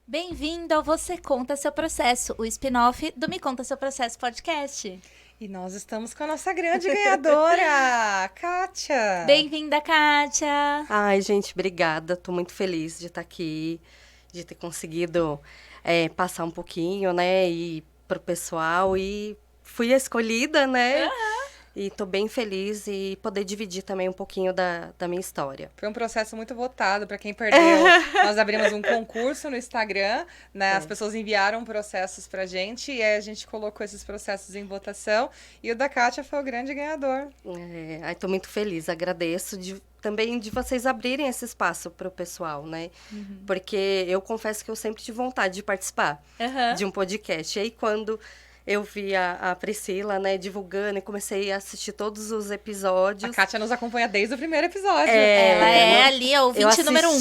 Bem-vindo ao Você Conta Seu Processo, o spin-off do Me Conta Seu Processo podcast. E nós estamos com a nossa grande ganhadora, Kátia. Bem-vinda, Kátia! Ai, gente, obrigada. Tô muito feliz de estar aqui, de ter conseguido passar um pouquinho, né, e pro pessoal. E fui a escolhida, né? E tô bem feliz e poder dividir também um pouquinho da minha história. Foi um processo muito votado, para quem perdeu. Nós abrimos um concurso no Instagram, né? As pessoas enviaram processos pra gente e aí a gente colocou esses processos em votação e o da Kátia foi o grande ganhador. Ai, tô muito feliz, agradeço também de vocês abrirem esse espaço pro pessoal, né? Porque eu confesso que eu sempre tive vontade de participar de um podcast. E aí, quando eu vi a Priscila, né, divulgando e comecei a assistir todos os A episódios. Kátia nos acompanha desde o primeiro episódio. Ela é ali, a ouvinte número 1.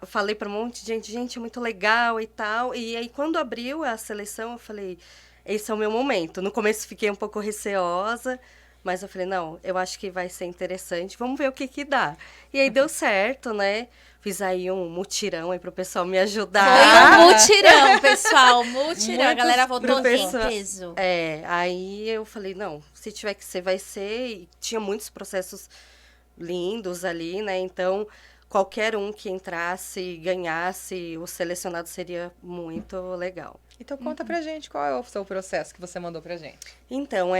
Falei para um monte de gente, muito legal e tal. E aí, quando abriu a seleção, eu falei, esse é o meu momento. No começo fiquei um pouco receosa, mas eu falei, não, eu acho que vai ser interessante, vamos ver o que dá. E aí deu certo, né? Fiz aí um mutirão aí pro pessoal me ajudar. Foi um mutirão, pessoal, mutirão. A galera votou em peso. Aí eu falei, não, se tiver que ser, vai ser. E tinha muitos processos lindos ali, né? Então, qualquer um que entrasse e ganhasse, o selecionado seria muito legal. Então conta pra gente qual é o seu processo que você mandou pra gente. Então,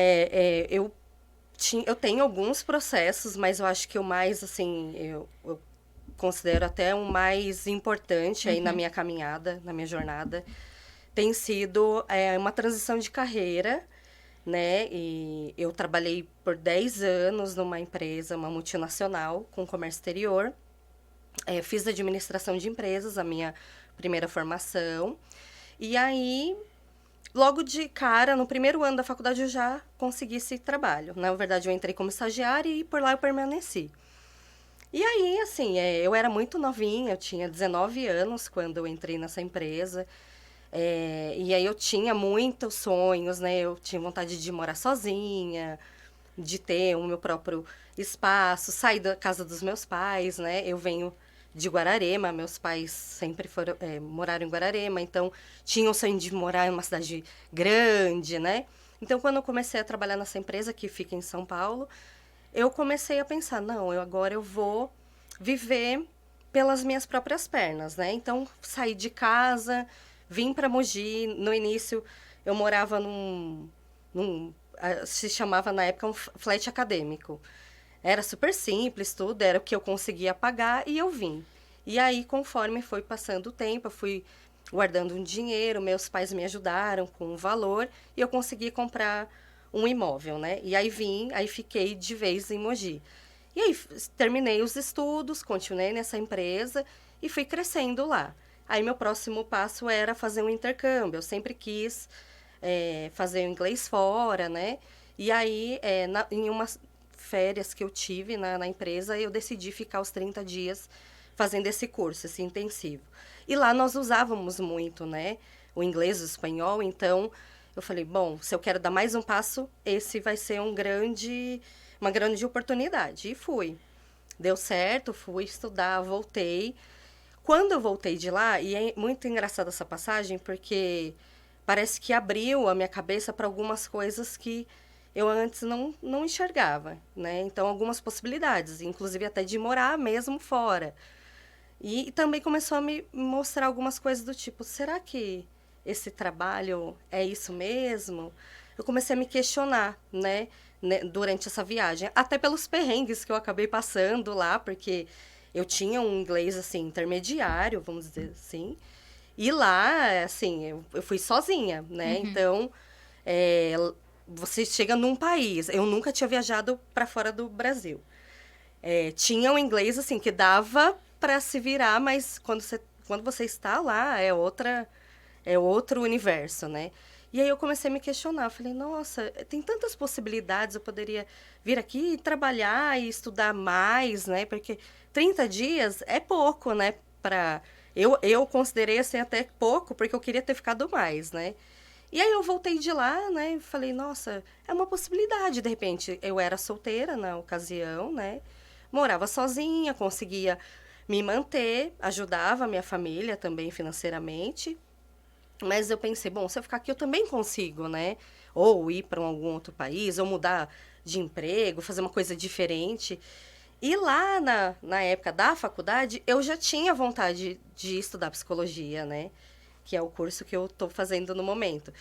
eu tenho alguns processos, mas eu acho que o mais, assim, eu considero até o mais importante aí na minha caminhada, na minha jornada, tem sido uma transição de carreira, né? E eu trabalhei por 10 anos numa empresa, uma multinacional, com comércio exterior. Fiz administração de empresas, a minha primeira formação. E aí, logo de cara, no primeiro ano da faculdade, eu já consegui esse trabalho. Na verdade, eu entrei como estagiária e por lá eu permaneci. E aí, assim, eu era muito novinha, eu tinha 19 anos quando eu entrei nessa empresa. E aí eu tinha muitos sonhos, né? Eu tinha vontade de morar sozinha, de ter o meu próprio espaço, sair da casa dos meus pais, né? Eu venho de Guararema, meus pais sempre moraram em Guararema, então tinham o sonho de morar em uma cidade grande, né? Então, quando eu comecei a trabalhar nessa empresa que fica em São Paulo, eu comecei a pensar, não, agora eu vou viver pelas minhas próprias pernas, né? Então, saí de casa, vim para Mogi. No início, eu morava se chamava na época um flat acadêmico. Era super simples, tudo, era o que eu conseguia pagar e eu vim. E aí, conforme foi passando o tempo, eu fui guardando um dinheiro, meus pais me ajudaram com o valor e eu consegui comprar um imóvel, né? E aí aí fiquei de vez em Mogi. E aí terminei os estudos, continuei nessa empresa e fui crescendo lá. Aí meu próximo passo era fazer um intercâmbio. Eu sempre quis fazer o inglês fora, né? E aí, em umas férias que eu tive na empresa, eu decidi ficar os 30 dias fazendo esse curso, esse intensivo. E lá nós usávamos muito, né? O inglês, o espanhol, então eu falei, bom, se eu quero dar mais um passo, esse vai ser uma grande oportunidade. E fui. Deu certo, fui estudar, voltei. Quando eu voltei de lá, e é muito engraçada essa passagem, porque parece que abriu a minha cabeça para algumas coisas que eu antes não enxergava, né? Então, algumas possibilidades, inclusive até de morar mesmo fora. E também começou a me mostrar algumas coisas do tipo, será que esse trabalho é isso mesmo? Eu comecei a me questionar, né, durante essa viagem. Até pelos perrengues que eu acabei passando lá, porque eu tinha um inglês, assim, intermediário, vamos dizer assim. E lá, assim, eu fui sozinha, né? Então, você chega num país. Eu nunca tinha viajado para fora do Brasil. Tinha um inglês, assim, que dava para se virar, mas quando você está lá, é outro universo, né? E aí eu comecei a me questionar, falei, nossa, tem tantas possibilidades, eu poderia vir aqui e trabalhar e estudar mais, né? Porque 30 dias é pouco, né? Eu considerei assim até pouco, porque eu queria ter ficado mais, né? E aí eu voltei de lá, né? E falei, nossa, é uma possibilidade, de repente. Eu era solteira na ocasião, né? Morava sozinha, conseguia me manter, ajudava a minha família também financeiramente. Mas eu pensei, bom, se eu ficar aqui eu também consigo, né? Ou ir para algum outro país, ou mudar de emprego, fazer uma coisa diferente. E lá na época da faculdade, eu já tinha vontade de estudar psicologia, né? Que é o curso que eu estou fazendo no momento.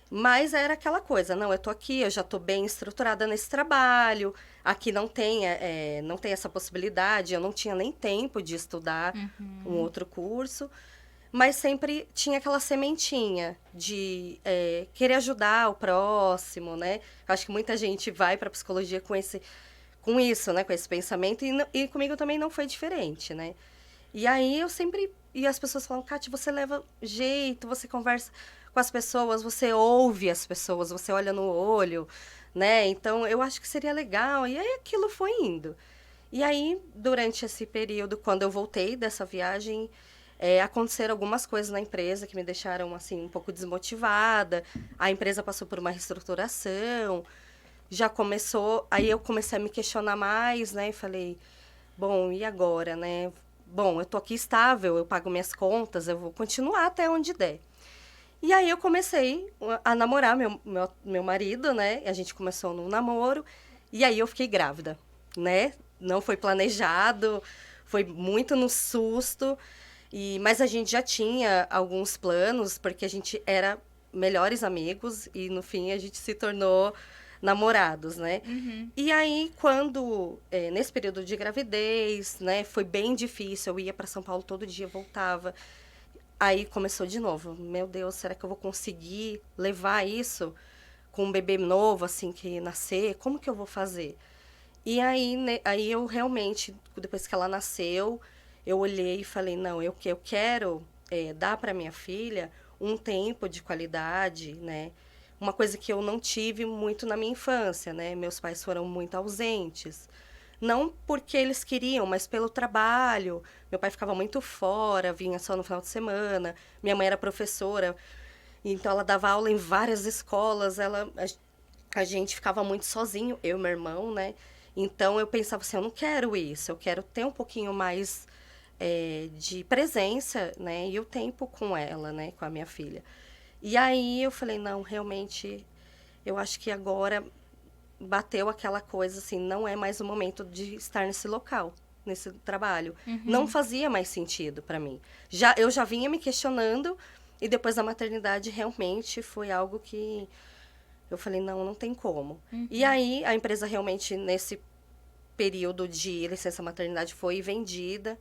Mas era aquela coisa, não, eu tô aqui, eu já tô bem estruturada nesse trabalho, aqui não tem essa possibilidade, eu não tinha nem tempo de estudar um outro curso, mas sempre tinha aquela sementinha de querer ajudar o próximo, né? Acho que muita gente vai para psicologia com isso, né? Com esse pensamento, e comigo também não foi diferente, né? E aí eu sempre... E as pessoas falam, Kátia, você leva jeito, você conversa com as pessoas, você ouve as pessoas, você olha no olho, né? Então, eu acho que seria legal. E aí aquilo foi indo. E aí, durante esse período, quando eu voltei dessa viagem, aconteceram algumas coisas na empresa que me deixaram, assim, um pouco desmotivada. A empresa passou por uma reestruturação, já começou... Aí eu comecei a me questionar mais, né? E falei, bom, e agora, né? Bom, eu tô aqui estável, eu pago minhas contas, eu vou continuar até onde der. E aí eu comecei a namorar meu marido, né? A gente começou num namoro, e aí eu fiquei grávida, né? Não foi planejado, foi muito no susto, mas a gente já tinha alguns planos, porque a gente era melhores amigos, e no fim a gente se tornou namorados, né? E aí, nesse período de gravidez, né, foi bem difícil, eu ia para São Paulo todo dia, voltava. Aí começou de novo, meu Deus, será que eu vou conseguir levar isso com um bebê novo, assim, que nascer? Como que eu vou fazer? E aí, aí eu realmente, depois que ela nasceu, eu olhei e falei, não, eu quero dar para minha filha um tempo de qualidade, né? Uma coisa que eu não tive muito na minha infância, né? Meus pais foram muito ausentes. Não porque eles queriam, mas pelo trabalho. Meu pai ficava muito fora, vinha só no final de semana. Minha mãe era professora, então ela dava aula em várias escolas. A gente ficava muito sozinho, eu e meu irmão, né? Então eu pensava assim, eu não quero isso, eu quero ter um pouquinho mais de presença, né? E o tempo com ela, né? Com a minha filha. E aí eu falei, não, realmente, eu acho que agora bateu aquela coisa assim, não é mais o momento de estar nesse local, nesse trabalho. Não fazia mais sentido para mim. Eu já vinha me questionando, e depois da maternidade realmente foi algo que eu falei, não tem como. E aí a empresa realmente, nesse período de licença maternidade, foi vendida,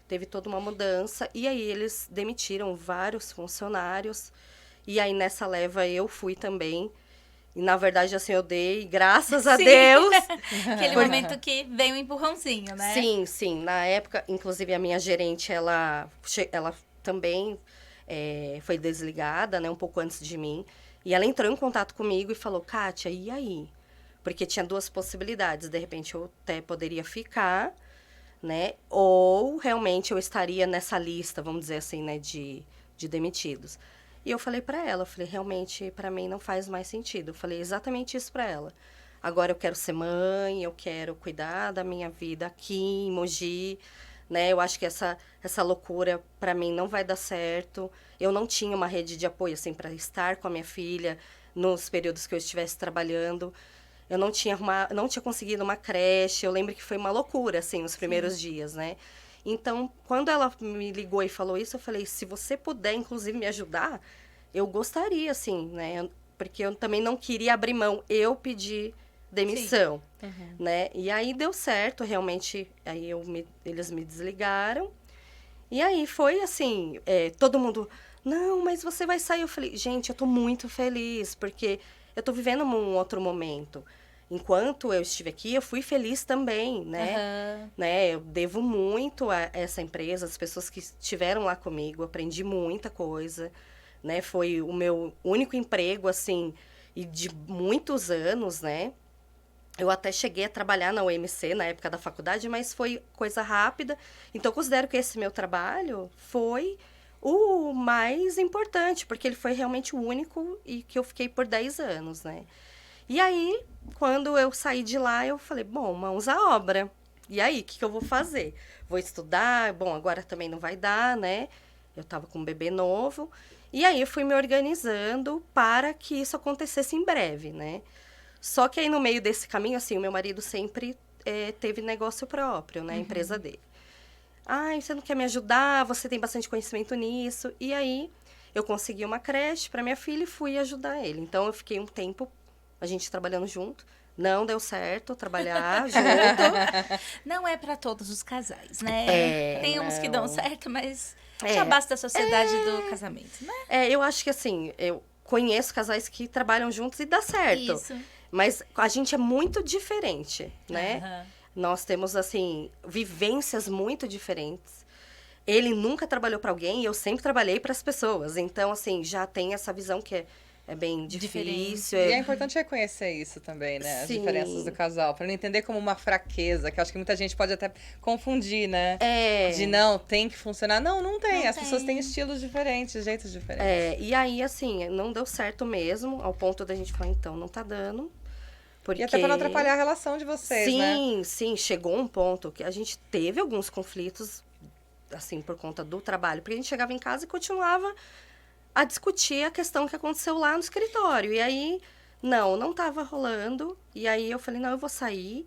teve toda uma mudança, e aí eles demitiram vários funcionários. E aí, nessa leva, eu fui também. E, na verdade, assim, eu dei, graças a Deus. Aquele momento que vem um empurrãozinho, né? Sim. Na época, inclusive, a minha gerente, ela também foi desligada, né? Um pouco antes de mim. E ela entrou em contato comigo e falou, Kátia, e aí? Porque tinha duas possibilidades. De repente, eu até poderia ficar, né? Ou, realmente, eu estaria nessa lista, vamos dizer assim, né? De demitidos. E eu falei pra ela, realmente, pra mim não faz mais sentido. Eu falei exatamente isso pra ela. Agora eu quero ser mãe, eu quero cuidar da minha vida aqui em Mogi, né? Eu acho que essa loucura pra mim não vai dar certo. Eu não tinha uma rede de apoio, assim, pra estar com a minha filha nos períodos que eu estivesse trabalhando. Eu não tinha conseguido uma creche. Eu lembro que foi uma loucura, assim, os primeiros dias, né? Então, quando ela me ligou e falou isso, eu falei, se você puder, inclusive, me ajudar, eu gostaria, assim, né? Porque eu também não queria abrir mão. Eu pedi demissão, né? E aí deu certo, realmente. Aí eles me desligaram. E aí foi assim, todo mundo, não, mas você vai sair. Eu falei, gente, eu tô muito feliz, porque eu tô vivendo um outro momento. Enquanto eu estive aqui, eu fui feliz também, né? Eu devo muito a essa empresa, as pessoas que estiveram lá comigo, aprendi muita coisa, né? Foi o meu único emprego, assim, e de muitos anos, né? Eu até cheguei a trabalhar na UMC na época da faculdade, mas foi coisa rápida. Então, eu considero que esse meu trabalho foi o mais importante, porque ele foi realmente o único e que eu fiquei por 10 anos, né? E aí, quando eu saí de lá, eu falei, bom, mãos à obra. E aí, o que eu vou fazer? Vou estudar? Bom, agora também não vai dar, né? Eu tava com um bebê novo. E aí, eu fui me organizando para que isso acontecesse em breve, né? Só que aí, no meio desse caminho, assim, o meu marido sempre teve negócio próprio, né? A empresa dele. Ai, você não quer me ajudar? Você tem bastante conhecimento nisso. E aí, eu consegui uma creche para minha filha e fui ajudar ele. Então, eu fiquei um tempo, a gente trabalhando junto. Não deu certo trabalhar junto. Não é pra todos os casais, né? Tem uns que dão não. certo, mas já basta a sociedade do casamento, né? Eu acho que assim, eu conheço casais que trabalham juntos e dá certo. Isso. Mas a gente é muito diferente, né? Aham. Nós temos, assim, vivências muito diferentes. Ele nunca trabalhou para alguém e eu sempre trabalhei para as pessoas. Então, assim, já tem essa visão que é bem difícil. E é importante reconhecer isso também, né? As Sim. diferenças do casal. Pra não entender como uma fraqueza, que eu acho que muita gente pode até confundir, né? De não, tem que funcionar. Não, não tem. Não As pessoas tem. têm estilos diferentes, jeitos diferentes. E aí, assim, não deu certo mesmo, ao ponto da gente falar, então, não tá dando. Porque... E até pra não atrapalhar a relação de vocês, né? Sim, chegou um ponto que a gente teve alguns conflitos, assim, por conta do trabalho. Porque a gente chegava em casa e continuava a discutir a questão que aconteceu lá no escritório. E aí, não tava rolando. E aí eu falei, não, eu vou sair.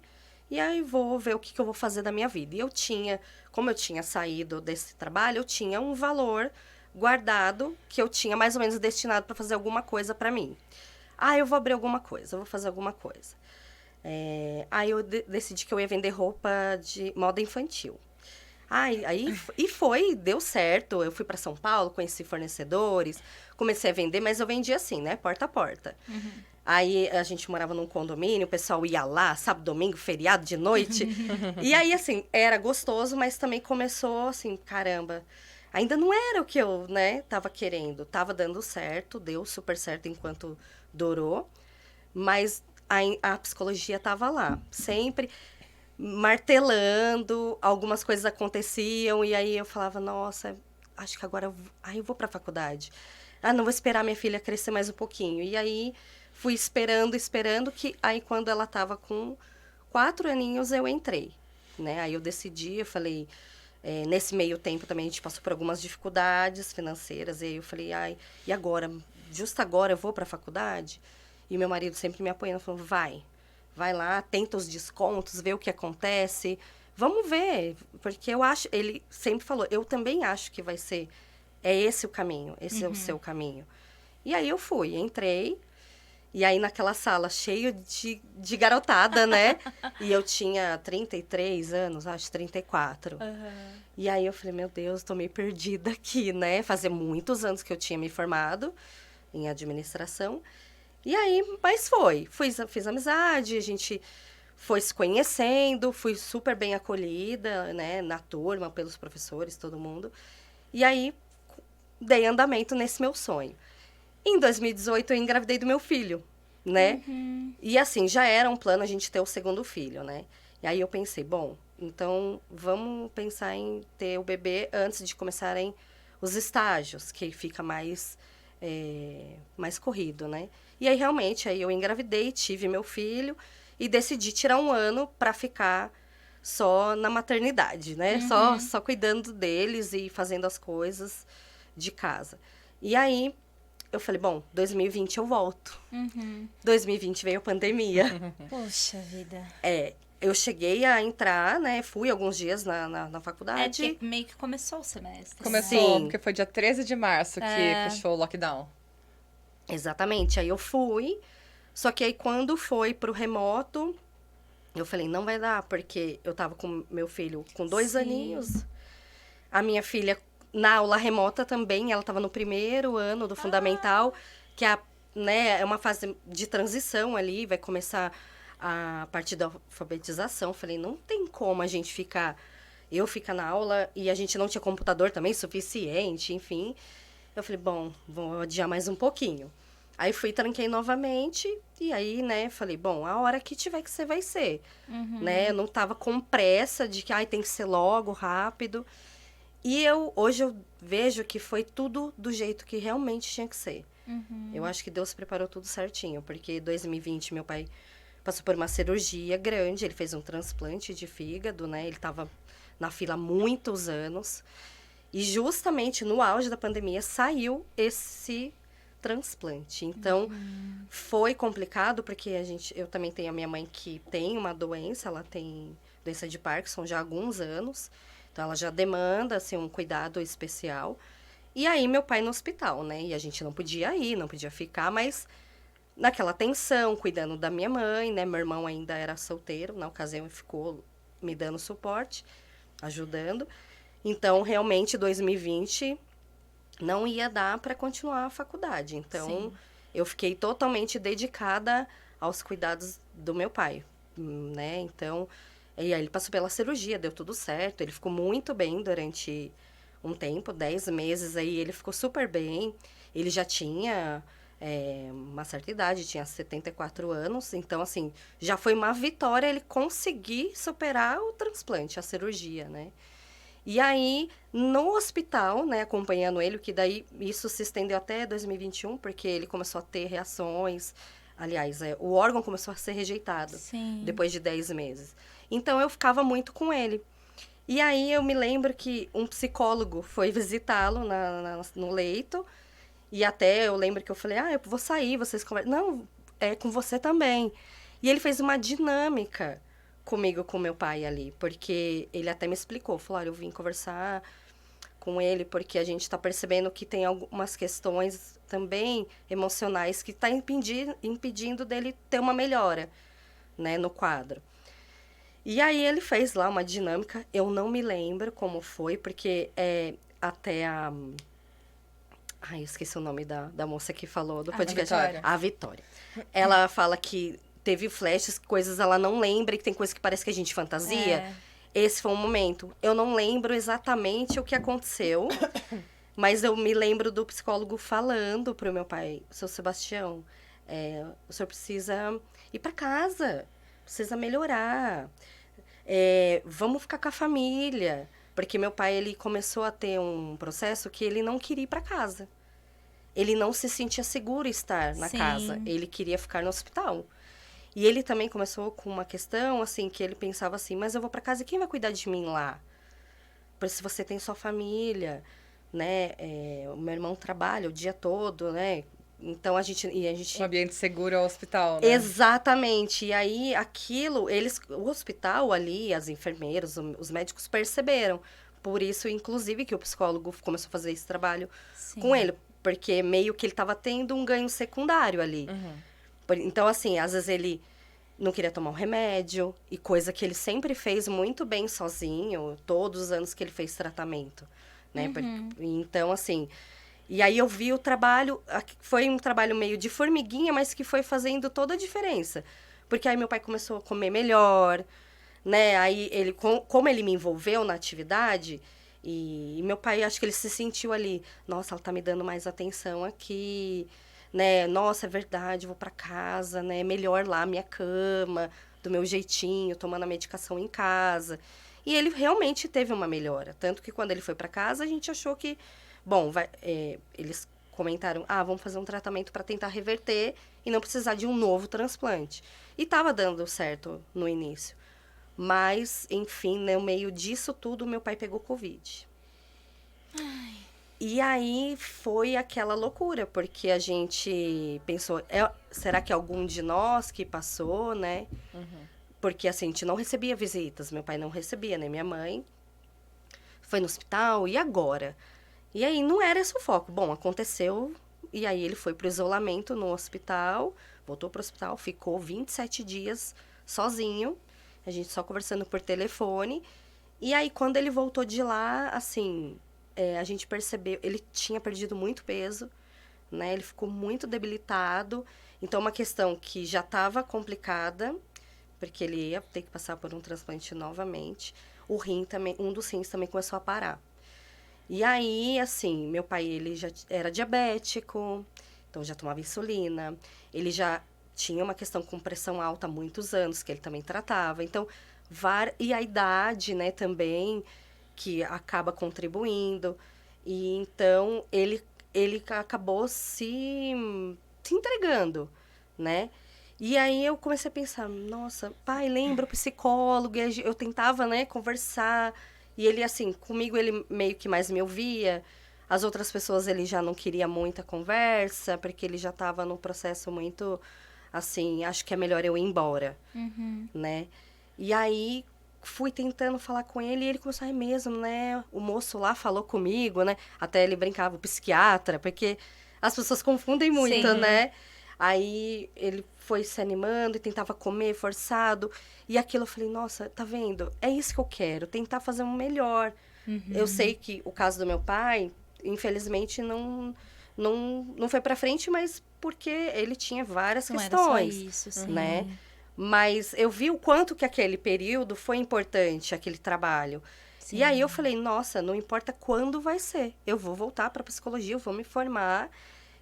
E aí vou ver o que eu vou fazer da minha vida. E eu tinha, como eu tinha saído desse trabalho, eu tinha um valor guardado que eu tinha mais ou menos destinado para fazer alguma coisa para mim. Eu vou abrir alguma coisa, eu vou fazer alguma coisa. Aí eu decidi que eu ia vender roupa de moda infantil. Deu certo. Eu fui para São Paulo, conheci fornecedores, comecei a vender, mas eu vendia assim, né? Porta a porta. Uhum. Aí a gente morava num condomínio, o pessoal ia lá, sábado, domingo, feriado, de noite. E aí, assim, era gostoso, mas também começou assim, caramba. Ainda não era o que eu, né, tava querendo. Tava dando certo, deu super certo enquanto durou. Mas a psicologia tava lá, sempre martelando, algumas coisas aconteciam, e aí eu falava, nossa, acho que agora eu vou pra faculdade. Não vou esperar minha filha crescer mais um pouquinho. E aí fui esperando, que aí quando ela tava com 4 aninhos eu entrei, né? Aí eu decidi, eu falei, nesse meio tempo também a gente passou por algumas dificuldades financeiras, e aí eu falei, e agora? Justo agora eu vou pra faculdade? E meu marido sempre me apoiando, falou, vai lá, tenta os descontos, vê o que acontece, vamos ver, porque eu acho, ele sempre falou, eu também acho que é esse o caminho, esse é o seu caminho. E aí eu fui, entrei, e aí naquela sala cheio de garotada, né? E eu tinha 33 anos, acho 34. Uhum. E aí eu falei, meu Deus, tô meio perdida aqui, né? Fazia muitos anos que eu tinha me formado em administração. E aí, mas fiz amizade, a gente foi se conhecendo, fui super bem acolhida, né, na turma, pelos professores, todo mundo. E aí, dei andamento nesse meu sonho. Em 2018, eu engravidei do meu filho, né? Uhum. E assim, já era um plano a gente ter o segundo filho, né? E aí eu pensei, bom, então vamos pensar em ter o bebê antes de começarem os estágios, que fica mais corrido, né? E aí, realmente, aí eu engravidei, tive meu filho e decidi tirar um ano para ficar só na maternidade, né? Uhum. Só cuidando deles e fazendo as coisas de casa. E aí, eu falei, bom, 2020 eu volto. Uhum. 2020 veio a pandemia. Poxa vida. Eu cheguei a entrar, né? Fui alguns dias na faculdade. Que meio que começou o semestre. Começou, Sim. porque foi dia 13 de março que fechou o lockdown. Exatamente. Aí eu fui. Só que aí quando foi pro remoto, eu falei, não vai dar, porque eu tava com meu filho com 2 Sim. aninhos. A minha filha, na aula remota também, ela tava no primeiro ano do fundamental, que é uma fase de transição ali, vai começar a partir da alfabetização. Falei, não tem como a gente eu ficar na aula, e a gente não tinha computador também suficiente, enfim. Eu falei, bom, vou adiar mais um pouquinho. Aí fui, tranquei novamente, e aí, né, falei, bom, a hora que tiver que ser, vai ser. Uhum. Né? Eu não tava com pressa de que, tem que ser logo, rápido. E hoje eu vejo que foi tudo do jeito que realmente tinha que ser. Uhum. Eu acho que Deus preparou tudo certinho, porque 2020 meu pai passou por uma cirurgia grande, ele fez um transplante de fígado, né? Ele estava na fila há muitos anos. E justamente no auge da pandemia saiu esse transplante. Então, foi complicado porque eu também tenho a minha mãe que tem uma doença, ela tem doença de Parkinson já há alguns anos. Então, ela já demanda, assim, um cuidado especial. E aí, meu pai no hospital, né? E a gente não podia ir, não podia ficar, mas naquela tensão, cuidando da minha mãe, né? Meu irmão ainda era solteiro, na ocasião ele ficou me dando suporte, ajudando. Então, realmente, 2020 não ia dar para continuar a faculdade. Então, Sim. eu fiquei totalmente dedicada aos cuidados do meu pai, né? Então, e aí ele passou pela cirurgia, deu tudo certo. Ele ficou muito bem durante um tempo, 10 meses aí, ele ficou super bem. Ele já tinha uma certa idade, tinha 74 anos. Então, assim, já foi uma vitória ele conseguir superar o transplante, a cirurgia, né? E aí, no hospital, né, acompanhando ele, que daí isso se estendeu até 2021, porque ele começou a ter reações. Aliás, o órgão começou a ser rejeitado Sim. depois de 10 meses. Então, eu ficava muito com ele. E aí, eu me lembro que um psicólogo foi visitá-lo no leito. E até eu lembro que eu falei, eu vou sair, vocês conversam. Não, é com você também. E ele fez uma dinâmica comigo, com meu pai ali, porque ele até me explicou, falou, olha, eu vim conversar com ele porque a gente está percebendo que tem algumas questões também emocionais que está impedindo dele ter uma melhora, né, no quadro. E aí ele fez lá uma dinâmica, eu não me lembro como foi, porque até a... Ai, eu esqueci o nome da moça que falou do podcast. Vitória. A Vitória. Ela fala que teve flashes, coisas ela não lembra, que tem coisas que parece que a gente fantasia. É. Esse foi um momento. Eu não lembro exatamente o que aconteceu, mas eu me lembro do psicólogo falando pro meu pai, seu Sebastião, o senhor precisa ir para casa, precisa melhorar, vamos ficar com a família. Porque meu pai, ele começou a ter um processo que ele não queria ir para casa. Ele não se sentia seguro estar na Sim. casa. Ele queria ficar no hospital. E ele também começou com uma questão, assim, que ele pensava assim, mas eu vou para casa e quem vai cuidar de mim lá? Porque se você tem sua família, né? O meu irmão trabalha o dia todo, né? Então, a gente... Um ambiente seguro é o hospital, né? Exatamente. E aí, o hospital ali, as enfermeiras, os médicos perceberam. Por isso, inclusive, que o psicólogo começou a fazer esse trabalho Sim. com ele. Porque meio que ele estava tendo um ganho secundário ali. Então, assim, às vezes ele não queria tomar um remédio. E coisa que ele sempre fez muito bem sozinho. Todos os anos que ele fez tratamento, né? Então, assim... E aí eu vi o trabalho, foi um trabalho meio de formiguinha, mas que foi fazendo toda a diferença. Porque aí meu pai começou a comer melhor, né? Aí ele, como ele me envolveu na atividade, e meu pai, acho que ele se sentiu ali, nossa, ela tá me dando mais atenção aqui, né? Nossa, é verdade, vou para casa, né? Melhor lá, minha cama, do meu jeitinho, tomando a medicação em casa. E ele realmente teve uma melhora. Tanto que quando ele foi para casa, a gente achou que... Bom, eles comentaram, vamos fazer um tratamento para tentar reverter e não precisar de um novo transplante. E estava dando certo no início. Mas, enfim, no meio disso tudo, meu pai pegou Covid. Ai. E aí foi aquela loucura, porque a gente pensou, será que algum de nós que passou, né? Porque, assim, a gente não recebia visitas, meu pai não recebia, né? Minha mãe foi no hospital, e agora? E aí, não era esse o foco. Bom, aconteceu, e aí ele foi pro isolamento no hospital, voltou pro hospital, ficou 27 dias sozinho, a gente só conversando por telefone. E aí, quando ele voltou de lá, assim, a gente percebeu, ele tinha perdido muito peso, né? Ele ficou muito debilitado. Então, uma questão que já estava complicada, porque ele ia ter que passar por um transplante novamente. O rim também, um dos rins também começou a parar. E aí, assim, meu pai, ele já era diabético, então já tomava insulina. Ele já tinha uma questão com pressão alta há muitos anos, que ele também tratava. Então, e a idade, né, também, que acaba contribuindo. E então, ele acabou se entregando, né? E aí eu comecei a pensar, nossa, pai, lembra o psicólogo? E eu tentava, né, conversar. E ele, assim, comigo ele meio que mais me ouvia. As outras pessoas ele já não queria muita conversa, porque ele já estava num processo muito, assim, acho que é melhor eu ir embora, né? E aí fui tentando falar com ele e ele começou, é mesmo, né? O moço lá falou comigo, né? Até ele brincava, o psiquiatra, porque as pessoas confundem muito, Sim. né? Aí ele foi se animando e tentava comer forçado. E aquilo eu falei, nossa, tá vendo? É isso que eu quero, tentar fazer um melhor. Eu sei que o caso do meu pai, infelizmente, não foi pra frente, mas porque ele tinha várias Não era só questões, isso, sim. né? Mas eu vi o quanto que aquele período foi importante, aquele trabalho. Sim. E aí eu falei, nossa, não importa quando vai ser. Eu vou voltar para psicologia, eu vou me formar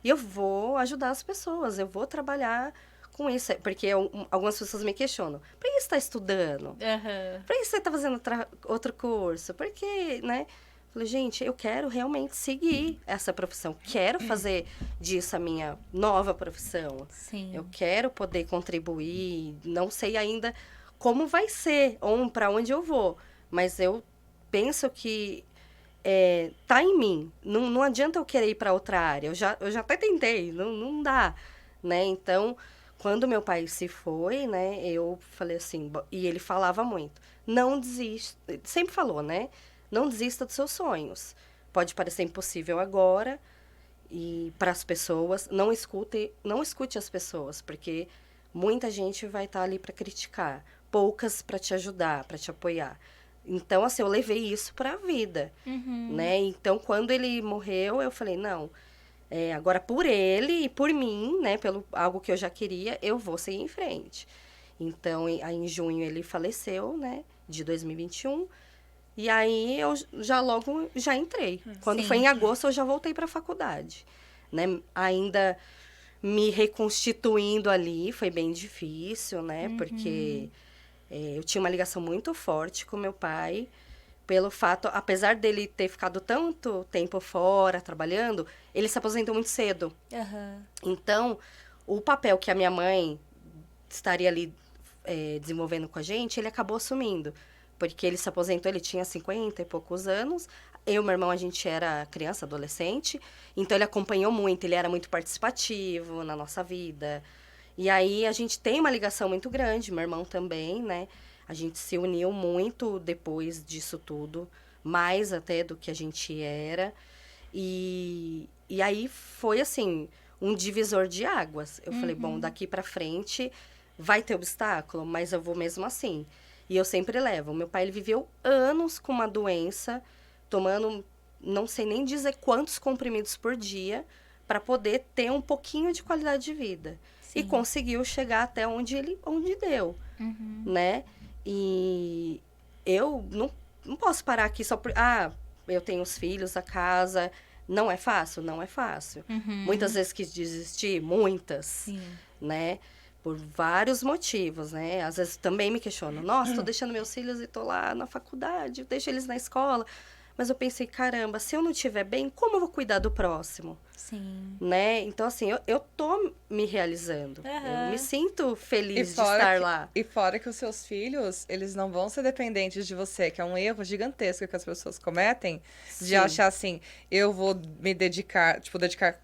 e eu vou ajudar as pessoas, eu vou trabalhar com isso. Porque algumas pessoas me questionam, por que você está estudando? Aham. Por que você está fazendo outro curso? Por que, né? Falei, gente, eu quero realmente seguir essa profissão. Quero fazer disso a minha nova profissão. Sim. Eu quero poder contribuir. Não sei ainda como vai ser ou para onde eu vou. Mas eu penso que tá em mim. Não adianta eu querer ir para outra área. Eu já até tentei. Não dá, né? Então, quando meu pai se foi, né? Eu falei assim... E ele falava muito. Não desista. Sempre falou, né? Não desista dos seus sonhos. Pode parecer impossível agora e para as pessoas, não escute as pessoas, porque muita gente vai estar ali para criticar, poucas para te ajudar, para te apoiar. Então, assim, eu levei isso para a vida, né? Então, quando ele morreu, eu falei, não, agora por ele e por mim, né, pelo algo que eu já queria, eu vou seguir em frente. Então, aí em junho ele faleceu, né, de 2021. E aí eu já entrei. Quando Sim. foi em agosto, eu já voltei para a faculdade, né? Ainda me reconstituindo ali, foi bem difícil, né? Porque eu tinha uma ligação muito forte com meu pai, pelo fato, apesar dele ter ficado tanto tempo fora, trabalhando, ele se aposentou muito cedo. Aham. Então, o papel que a minha mãe estaria ali desenvolvendo com a gente, ele acabou assumindo. Porque ele se aposentou, ele tinha 50 e poucos anos. Eu e meu irmão, a gente era criança, adolescente. Então, ele acompanhou muito, ele era muito participativo na nossa vida. E aí, a gente tem uma ligação muito grande, meu irmão também, né? A gente se uniu muito depois disso tudo, mais até do que a gente era. E aí, foi assim, um divisor de águas. Eu falei, bom, daqui pra frente vai ter obstáculo, mas eu vou mesmo assim. E eu sempre levo. Meu pai, ele viveu anos com uma doença, tomando, não sei nem dizer quantos comprimidos por dia, para poder ter um pouquinho de qualidade de vida. Sim. E conseguiu chegar até onde deu, né? E eu não posso parar aqui só por... eu tenho os filhos, a casa... Não é fácil? Não é fácil. Muitas vezes quis desistir, muitas, Sim. né? Por vários motivos, né? Às vezes também me questiono, nossa, tô deixando meus filhos e tô lá na faculdade, deixo eles na escola. Mas eu pensei, caramba, se eu não estiver bem, como eu vou cuidar do próximo? Sim. Né? Então, assim, eu tô me realizando. Eu me sinto feliz de estar lá. E fora que os seus filhos, eles não vão ser dependentes de você, que é um erro gigantesco que as pessoas cometem, de achar assim, eu vou me dedicar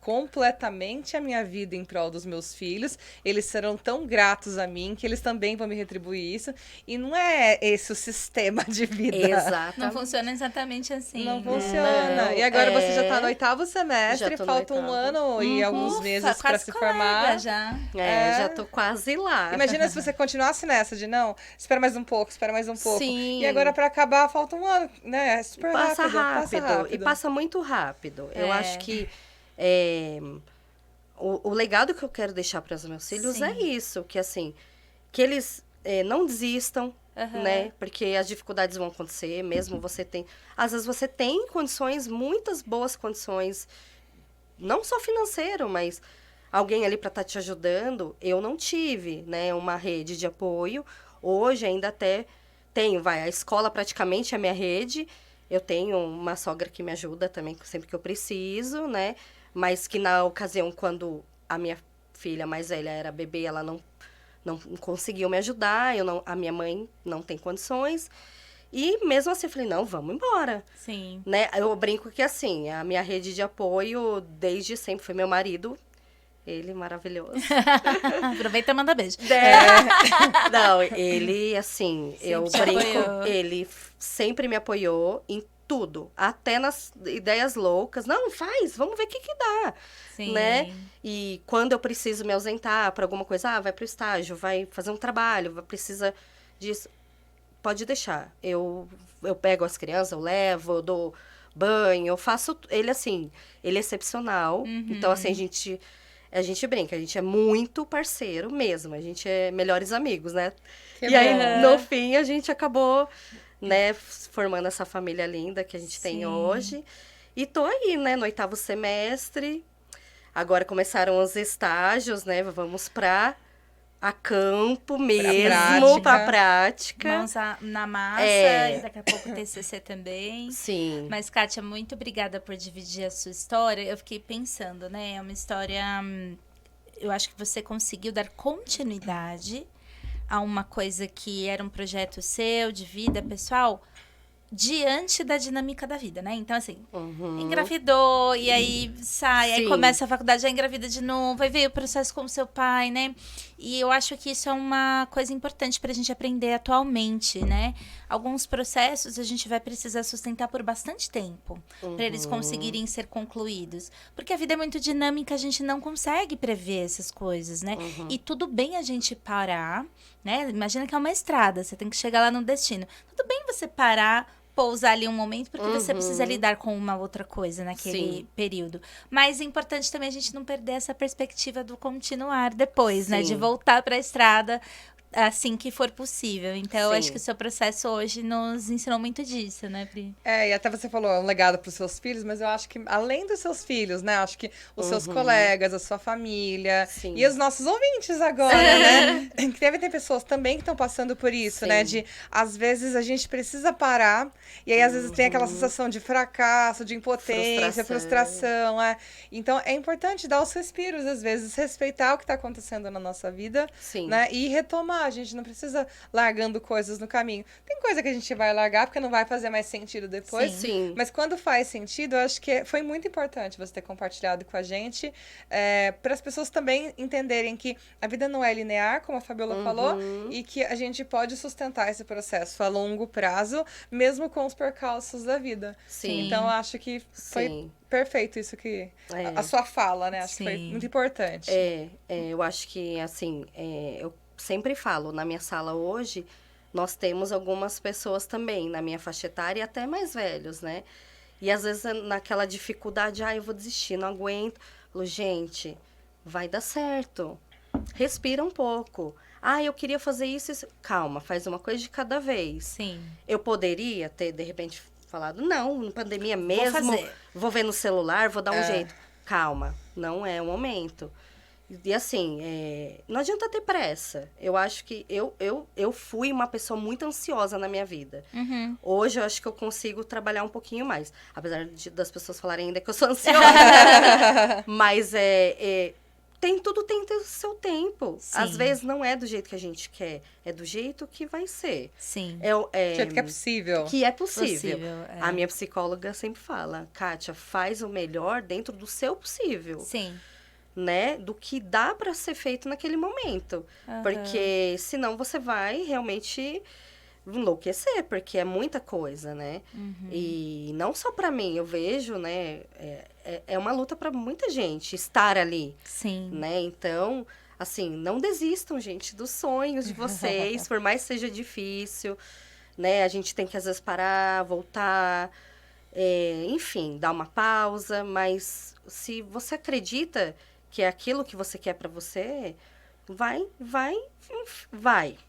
completamente a minha vida em prol dos meus filhos, eles serão tão gratos a mim que eles também vão me retribuir isso. E não é esse o sistema de vida. Exato. Não funciona exatamente assim. Não funciona. Não, E agora você já tá no 8º semestre, Já tô no falta um 8º. ano e alguns meses para se formar. Já. Já tô quase lá. Imagina se você continuasse nessa de não, espera mais um pouco. Sim. E agora para acabar falta um ano, né? É super Passa rápido. rápido. E passa muito rápido. Eu É. acho que o legado que eu quero deixar para os meus filhos Sim. é isso, que assim, que eles não desistam, né? Porque as dificuldades vão acontecer, mesmo você tem... Às vezes você tem condições, muitas boas condições, não só financeiro, mas alguém ali para estar te ajudando. Eu não tive, né, uma rede de apoio. Hoje ainda até tenho, a escola praticamente é a minha rede. Eu tenho uma sogra que me ajuda também sempre que eu preciso, né? Mas que na ocasião, quando a minha filha mais velha era bebê, ela não conseguiu me ajudar, a minha mãe não tem condições. E mesmo assim, eu falei, não, vamos embora. Sim. Né? Eu brinco que, assim, a minha rede de apoio, desde sempre, foi meu marido. Ele, maravilhoso. Aproveita e manda beijo. Não, ele, assim, Sempre eu te brinco, apoiou. ele sempre me apoiou em tudo. Até nas ideias loucas. Não, faz, vamos ver o que que dá. Sim. Né? E quando eu preciso me ausentar para alguma coisa, vai pro estágio, vai fazer um trabalho, precisa disso, pode deixar. Eu pego as crianças, eu levo, eu dou banho, eu faço. Ele, assim, ele é excepcional. Então, assim, a gente brinca, a gente é muito parceiro mesmo. A gente é melhores amigos, né? Que E aí, bom. no fim, a gente acabou, né, formando essa família linda que a gente tem Sim. hoje. E tô aí, né, no 8º semestre. Agora começaram os estágios, né? Vamos a campo mesmo, pra prática. Mãos na massa, É. e daqui a pouco TCC também. Sim. Mas, Kátia, muito obrigada por dividir a sua história. Eu fiquei pensando, né? É uma história... eu acho que você conseguiu dar continuidade a uma coisa que era um projeto seu, de vida pessoal, diante da dinâmica da vida, né? Então, assim, engravidou, e aí sai, aí Sim. começa a faculdade, já engravida de novo, aí veio o processo com o seu pai, né? E eu acho que isso é uma coisa importante pra gente aprender atualmente, né? Alguns processos a gente vai precisar sustentar por bastante tempo, pra eles conseguirem ser concluídos. Porque a vida é muito dinâmica, a gente não consegue prever essas coisas, né? E tudo bem a gente parar, né? Imagina que é uma estrada, você tem que chegar lá no destino. Tudo bem você parar, pousar ali um momento, porque você precisa lidar com uma outra coisa naquele Sim. período. Mas é importante também a gente não perder essa perspectiva do continuar depois, né? De Sim. voltar para a estrada assim que for possível. Então, eu acho Sim. que o seu processo hoje nos ensinou muito disso, né, Pri? E até você falou, é um legado para os seus filhos, mas eu acho que além dos seus filhos, né? Acho que os seus colegas, a sua família Sim. e os nossos ouvintes agora, né? Que devem ter pessoas também que estão passando por isso, Sim. né? De, às vezes, a gente precisa parar e aí, às vezes, tem aquela sensação de fracasso, de impotência, frustração. Então, é importante dar os respiros, às vezes, respeitar o que está acontecendo na nossa vida, Sim. né? E retomar. A gente não precisa largando coisas no caminho. Tem coisa que a gente vai largar porque não vai fazer mais sentido depois. Sim. Mas quando faz sentido, eu acho que foi muito importante você ter compartilhado com a gente, para as pessoas também entenderem que a vida não é linear, como a Fabiola falou, e que a gente pode sustentar esse processo a longo prazo, mesmo com os percalços da vida. Sim. Então, eu acho que foi Sim. perfeito isso que... A sua fala, né? Acho que foi Sim. muito importante. Eu acho que, assim, eu sempre falo, na minha sala hoje, nós temos algumas pessoas também, na minha faixa etária, e até mais velhos, né? E às vezes naquela dificuldade, eu vou desistir, não aguento. Eu falo, gente, vai dar certo. Respira um pouco. Eu queria fazer isso. Calma, faz uma coisa de cada vez. Sim. Eu poderia ter, de repente, falado, não, na pandemia mesmo, fazer. vou ver no celular, vou dar um jeito. Calma, não é o momento. E assim, não adianta ter pressa. Eu acho que eu fui uma pessoa muito ansiosa na minha vida. Hoje eu acho que eu consigo trabalhar um pouquinho mais. Apesar das pessoas falarem ainda que eu sou ansiosa. Mas tudo tem o seu tempo. Sim. Às vezes não é do jeito que a gente quer, é do jeito que vai ser. Sim. Do jeito que é possível. Que é possível. Possível, A minha psicóloga sempre fala, Kátia, faz o melhor dentro do seu possível. Sim. Né? Do que dá para ser feito naquele momento. Porque senão você vai realmente enlouquecer, porque é muita coisa, né? E não só para mim, eu vejo, né? É uma luta para muita gente estar ali. Sim. Né? Então, assim, não desistam, gente, dos sonhos de vocês, por mais que seja difícil, né? A gente tem que, às vezes, parar, voltar, enfim, dar uma pausa, mas se você acredita que é aquilo que você quer para você, vai,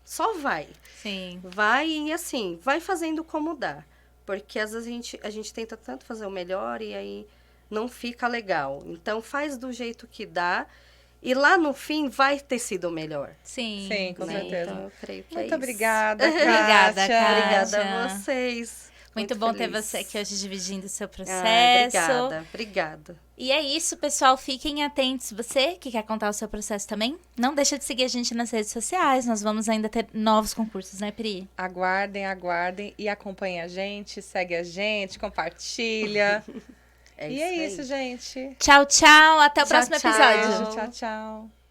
só vai. Sim. Vai e, assim, vai fazendo como dá. Porque, às vezes, a gente tenta tanto fazer o melhor e aí não fica legal. Então, faz do jeito que dá e lá no fim vai ter sido o melhor. Sim. Sim, com né? certeza. Então, eu creio que Muito é isso. obrigada, Obrigada, Kátia. Kátia. Obrigada a vocês. Muito bom ter feliz. você aqui hoje dividindo o seu processo. Obrigada. E é isso, pessoal. Fiquem atentos. Você que quer contar o seu processo também, não deixa de seguir a gente nas redes sociais. Nós vamos ainda ter novos concursos, né, Pri? Aguardem e acompanhem a gente, segue a gente, compartilha. É E isso é aí. isso, gente. Tchau, tchau. Até o Tchau, próximo tchau. episódio. Beijo, tchau, tchau.